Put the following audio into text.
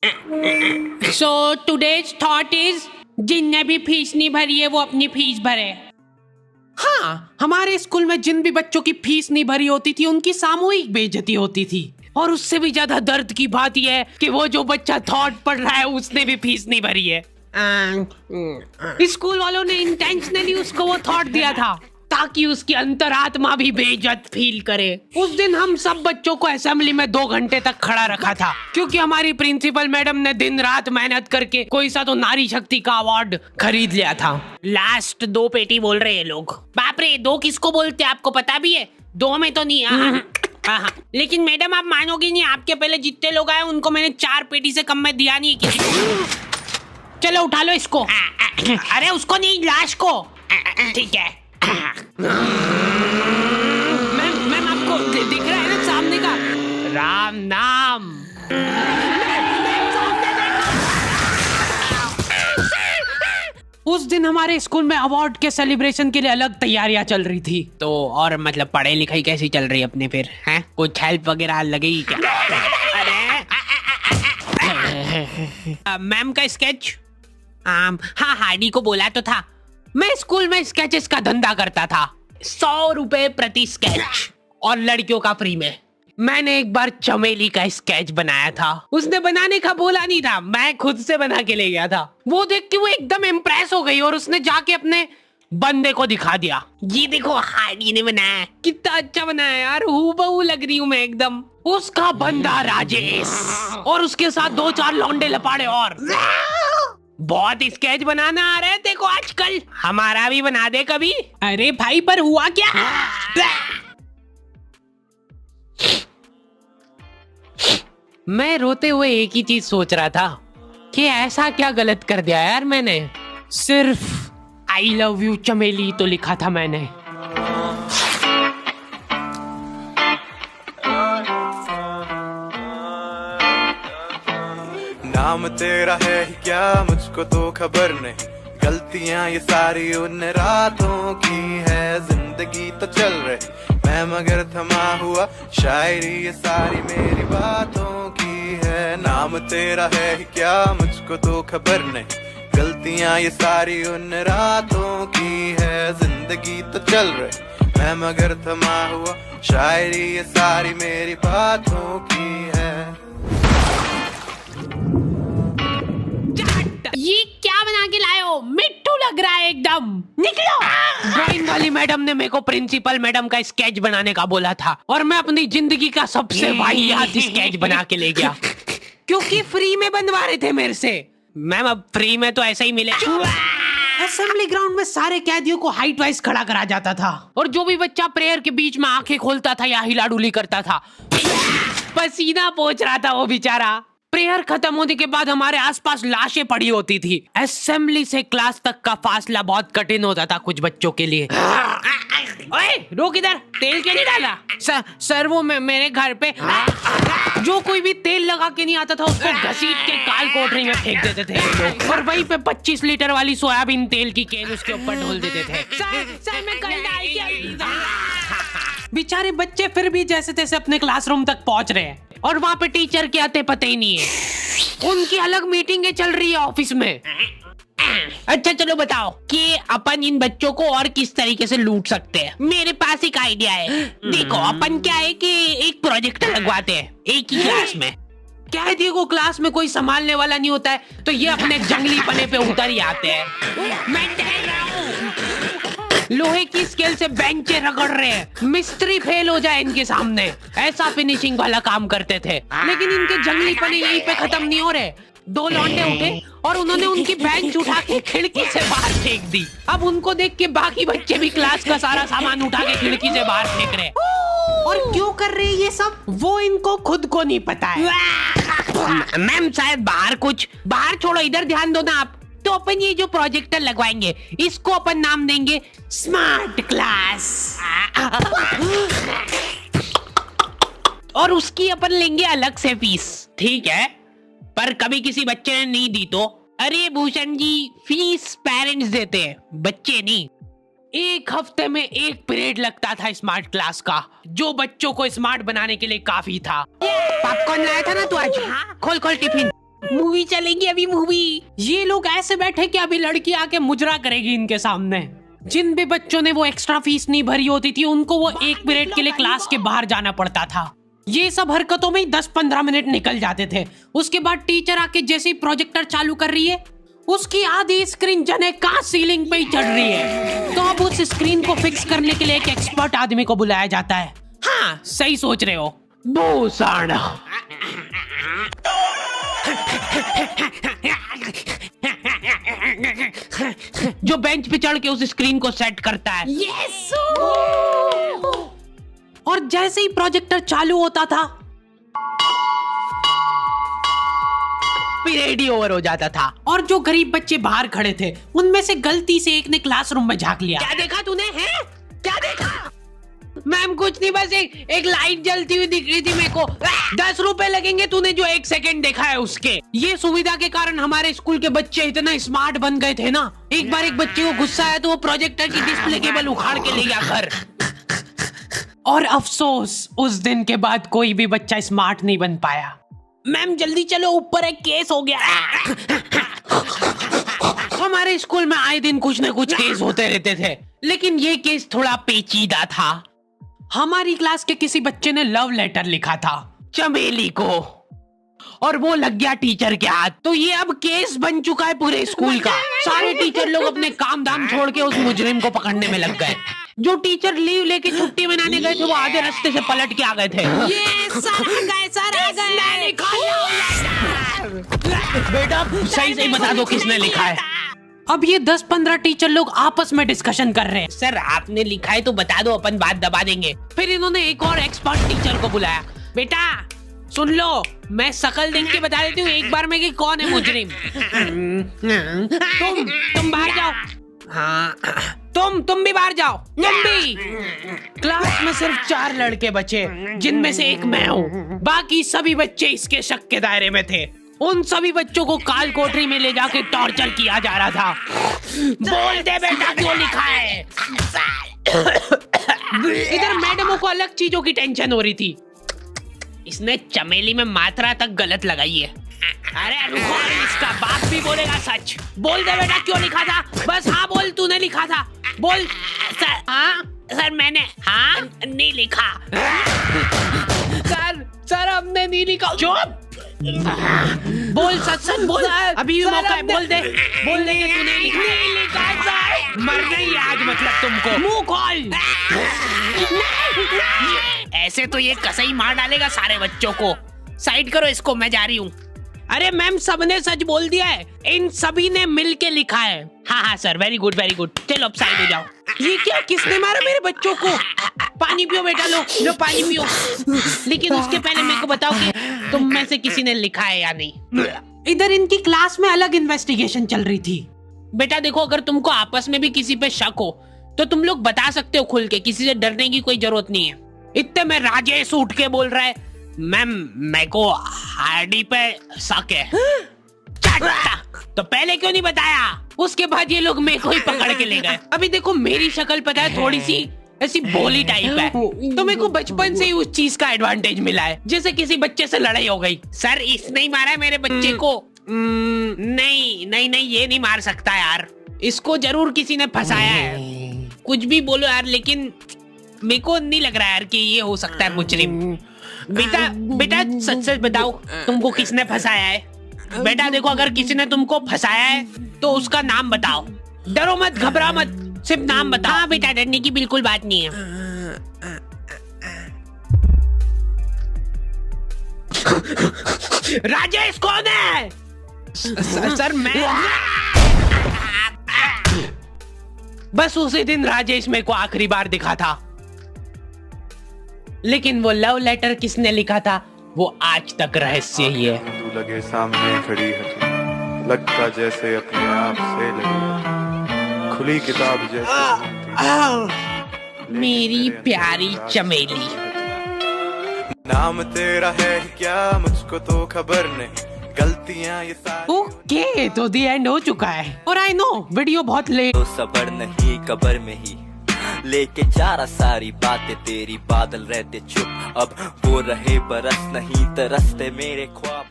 So today's thought is जिनने भी fees नहीं भरी है वो अपनी फीस भरे। हाँ, हमारे स्कूल में जिन भी बच्चों की फीस नहीं भरी होती थी उनकी सामूहिक बेइज्जती होती थी। और उससे भी ज्यादा दर्द की बात यह है कि वो जो बच्चा थॉट पढ़ रहा है उसने भी फीस नहीं भरी है। स्कूल वालों ने इंटेंशनली उसको वो थॉट दिया था ताकि उसकी अंतरात्मा भी बेइज्जत फील करे। उस दिन हम सब बच्चों को असेंबली में 2 घंटे तक खड़ा रखा था क्योंकि हमारी प्रिंसिपल मैडम ने दिन रात मेहनत करके कोई सा तो नारी शक्ति का अवार्ड खरीद लिया था। लास्ट 2 पेटी बोल रहे हैं लोग। बाप रे, 2 किसको बोलते हैं आपको पता भी है? 2 में तो नहीं। हाँ। लेकिन मैडम आप मानोगी नहीं, आपके पहले जितने लोग आए उनको मैंने 4 पेटी से कम में दिया नहीं किसी को। चलो उठा लो इसको। अरे उसको नहीं, लाश को। ठीक है। मैम आपको दिख रहा है ना सामने का राम नाम। उस दिन हमारे स्कूल में अवार्ड के सेलिब्रेशन के लिए अलग तैयारियां चल रही थी। तो और मतलब पढ़ाई लिखाई कैसी चल रही है अपने फिर? हैं कुछ हेल्प वगैरह लगेगी क्या? अरे मैम का स्केच। हाँ, हार्डी को बोला तो था। मैं स्कूल में स्केचेस का धंधा करता था, 100 रुपए प्रति स्केच और लड़कियों का फ्री में। मैंने एक बार चमेली का स्केच बनाया था। उसने बनाने का बोला नहीं था, मैं खुद से बना के ले गया था। वो देख के वो एकदम इम्प्रेस हो गई और उसने जाके अपने बंदे को दिखा दिया। ये देखो हार्डी ने बनाया, कितना अच्छा बनाया यार, हूबहू लग रही हूँ मैं एकदम। उसका बंदा राजेश और उसके साथ 2-4 लौंडे लपाड़े और। बहुत स्केच बनाना आ रहा है देखो आजकल, हमारा भी बना दे कभी। अरे भाई पर हुआ क्या? मैं रोते हुए एक ही चीज सोच रहा था कि ऐसा क्या गलत कर दिया यार मैंने। सिर्फ आई लव यू चमेली तो लिखा था मैंने। नाम तेरा है ही क्या मुझको तो खबर नहीं, गलतियां ये सारी उन रातों की है, जिंदगी तो चल रही मैं मगर थमा हुआ, शायरी ये सारी मेरी बातों की है। नाम तेरा है ही क्या मुझको तो खबर नहीं, गलतियां ये सारी उन रातों की है, जिंदगी तो चल रही मैं मगर थमा हुआ, शायरी ये सारी मेरी बातों की है। ये क्या बना के लाए हो? मिट्टू लग रहा है एकदम। निकलो। ड्राइंग वाली मैडम ने मेरे को प्रिंसिपल मैडम का स्केच बनाने का बोला था और मैं अपनी जिंदगी का सबसे वाहियात स्केच बना के ले गया क्योंकि फ्री में बनवा रहे थे मेरे से। मैम अब फ्री में तो ऐसा ही मिले। असेंबली ग्राउंड में सारे कैदियों को हाइट वाइज खड़ा करा जाता था और जो भी बच्चा प्रेयर के बीच में आंखें खोलता था या हिलाडुली करता था, पसीना पोंछ रहा था वो बेचारा। प्रेयर खत्म होने के बाद हमारे आसपास लाशें पड़ी होती थी। असेंबली से क्लास तक का फासला बहुत कठिन होता था कुछ बच्चों के लिए। ओए रोक इधर, तेल क्यों नहीं डाला? सर वो मेरे घर पे जो कोई भी तेल लगा के नहीं आता था उसको घसीट के काल कोठरी में फेंक देते थे लोग और वहीं पे 25 लीटर वाली सोयाबीन तेल की केन उसके ऊपर ढोल देते थे। सर मैं कल डाल के। बेचारे बच्चे फिर भी जैसे तैसे अपने क्लासरूम तक पहुंच रहे हैं और वहाँ पे टीचर के आते पता ही नहीं है, उनकी अलग मीटिंगें चल रही है ऑफिस में। अच्छा चलो बताओ कि अपन इन बच्चों को और किस तरीके से लूट सकते हैं। मेरे पास एक आइडिया है। देखो अपन क्या है कि एक प्रोजेक्टर लगवाते हैं एक ही क्लास में। कैदियों को क्लास में कोई संभालने वाला नहीं होता है तो ये अपने जंगली पने पे उतर ही आते हैं। मैं कह रहा हूँ लोहे की स्केल से बेंचे रगड़ रहे हैं, मिस्त्री फेल हो जाए इनके सामने, ऐसा फिनिशिंग वाला काम करते थे। लेकिन इनके जंगली पने यहीं पे खत्म नहीं हो रहे। 2 लौंडे उठे और उन्होंने उनकी बेंच उठा के खिड़की से बाहर फेंक दी। अब उनको देख के बाकी बच्चे भी क्लास का सारा सामान उठा के खिड़की से बाहर फेंक रहे। और क्यों कर रहे हैं ये सब वो इनको खुद को नहीं पता है। मैम शायद बाहर छोड़ो, इधर ध्यान दो ना आप। तो अपन ये जो प्रोजेक्टर लगवाएंगे इसको अपन नाम देंगे स्मार्ट क्लास और उसकी अपन लेंगे अलग से फीस। ठीक है, पर कभी किसी बच्चे ने नहीं दी तो? अरे भूषण जी, फीस पेरेंट्स देते हैं, बच्चे नहीं। 1 हफ्ते में 1 पीरियड लगता था स्मार्ट क्लास का, जो बच्चों को स्मार्ट बनाने के लिए काफी था। पॉपकॉर्न लाया था ना तू आज? खोल टिफिन। मूवी चलेगी अभी, मूवी। ये लोग ऐसे बैठे कि अभी लड़की आके मुजरा करेगी इनके सामने। जिन भी बच्चों ने वो एक्स्ट्रा फीस नहीं भरी होती थी उनको वो 1 पीरियड के लिए क्लास के बाहर जाना पड़ता था। ये सब हरकतों में ही 10-15 मिनट निकल जाते थे। उसके बाद टीचर आके जैसे ही प्रोजेक्टर चालू कर रही है उसकी आधी स्क्रीन जने का सीलिंग पे ही चढ़ रही है। तो अब उस स्क्रीन को फिक्स करने के लिए एक एक्सपर्ट आदमी को बुलाया जाता है। हाँ, सही सोच रहे हो। भूसाड़ा। जो बेंच पे चढ़ के उस स्क्रीन को सेट करता है। यस। और जैसे ही प्रोजेक्टर चालू होता था पीरियड ही ओवर हो जाता था। और जो गरीब बच्चे बाहर खड़े थे उनमें से गलती से एक ने क्लासरूम में झांक लिया। क्या देखा तूने? है क्या देखा? मैम कुछ नहीं, बस एक लाइट जलती हुई दिख रही थी मेरे को। 10 रुपए लगेंगे तूने जो 1 सेकंड देखा है उसके। ये सुविधा के कारण हमारे स्कूल के बच्चे इतना स्मार्ट बन गए थे ना, एक बार एक बच्चे को गुस्सा आया तो वो प्रोजेक्टर की डिस्प्ले केबल उखाड़ के ले गया घर। और अफसोस उस दिन के बाद कोई भी बच्चा स्मार्ट नहीं बन पाया। मैम जल्दी चलो, ऊपर एक केस हो गया। हमारे स्कूल में आए दिन कुछ न कुछ केस होते रहते थे, लेकिन ये केस थोड़ा पेचीदा था। हमारी क्लास के किसी बच्चे ने लव लेटर लिखा था चमेली को, और वो लग गया टीचर के हाथ। तो ये अब केस बन चुका है पूरे स्कूल का। सारे टीचर लोग अपने काम धाम छोड़ के उस मुजरिम को पकड़ने में लग गए। जो टीचर लीव लेके छुट्टी मनाने गए थे वो आधे रास्ते से पलट के आ गए थे। ये सर आ गए। बेटा सही सही बता दो किसने लिखा है। अब ये 10-15 टीचर लोग आपस में डिस्कशन कर रहे हैं। सर आपने लिखा है तो बता दो, अपन बात दबा देंगे। फिर इन्होंने एक और एक्सपर्ट टीचर को बुलाया। बेटा सुन लो, मैं शकल देख के बता देती हूँ एक बार में कि कौन है मुजरिम। तुम बाहर जाओ। हाँ, तुम भी बाहर जाओ। तुम भी। क्लास में सिर्फ 4 लड़के बचे जिनमें से एक मैं हूँ। बाकी सभी बच्चे इसके शक के दायरे में थे। उन सभी बच्चों को काल कोठरी में ले जाके टॉर्चर किया जा रहा था। बोल दे बेटा क्यों लिखा है। इधर मैडमों को अलग चीजों की टेंशन हो रही थी। इसने चमेली में मात्रा तक गलत लगाई है। अरे रुको, इसका बाप भी बोलेगा सच। बोल दे बेटा क्यों लिखा था। बस हाँ बोल, तूने लिखा था। बोल। सर, हाँ सर मैंने हाँ नहीं लिखा। सर हमने नहीं लिखा। चुप। बोल, सच बोल। अभी भी मौका है, बोल दे कि तूने लिखा। सर मरना ही आज मतलब तुमको। मुंह खोल। ऐसे तो ये कसई मार डालेगा सारे बच्चों को। साइड करो इसको, मैं जा रही हूँ। अरे मैम सबने सच बोल दिया है। इन सभी ने मिल के लिखा है। हाँ sir, very good very good. चलो अब साइड हो जाओ। ये क्या, किसने मारा मेरे बच्चों को? पानी पियो बेटा, लो पानी पियो। लेकिन उसके पहले मेरे को बताओ कि तुम में से किसी ने लिखा है या नहीं। इधर इनकी क्लास में अलग इन्वेस्टिगेशन चल रही थी। बेटा देखो, अगर तुमको आपस में भी किसी पे शक हो तो तुम लोग बता सकते हो खुल के, किसी से डरने की कोई जरूरत नहीं है। इतने में राजेश उठ के बोल रहा है, मैम मेरे को हार्डी पे शक है। तो पहले क्यों नहीं बताया? उसके बाद ये लोग मेरे को ही पकड़ के ले गए। अभी देखो मेरी शक्ल पता है थोड़ी सी ऐसी भोली टाइप है, तो मेरे को बचपन से ही उस चीज का एडवांटेज मिला है, जैसे किसी बच्चे से लड़ाई हो गई। सर इसने ही मारा है मेरे बच्चे को। नहीं ये नहीं मार सकता यार, इसको जरूर किसी ने फंसाया है। कुछ भी बोलो यार, लेकिन मेरे को नहीं लग रहा यार कि ये हो सकता है मुजरिम। बेटा सच बताओ, तुमको किसने फंसाया है? बेटा देखो, अगर किसी ने तुमको फंसाया है तो उसका नाम बताओ। डरो मत, घबरा मत, सिर्फ नाम बताओ। हाँ बेटा, डरने की बिल्कुल बात नहीं है। राजेश कौन है? सर मैं। बस उसी दिन राजेश मेरे को आखिरी बार दिखा था, लेकिन वो लव लेटर किसने लिखा था वो आज तक रहस्य ही है। तू लगे सामने खड़ी है तू, लगता जैसे अपने आप से लगी, खुली किताब जैसे मेरी प्यारी चमेली। नाम तेरा है क्या मुझको तो खबर नहीं, गलतियां ये सारी। ओके, तो दी एंड हो चुका है। और आई नो वीडियो बहुत लेट। तो सबर नहीं कबर में ही लेके जा रहा सारी बातें तेरी, बादल रहते चुप अब वो रहे बरस नहीं तरसते मेरे ख्वाब।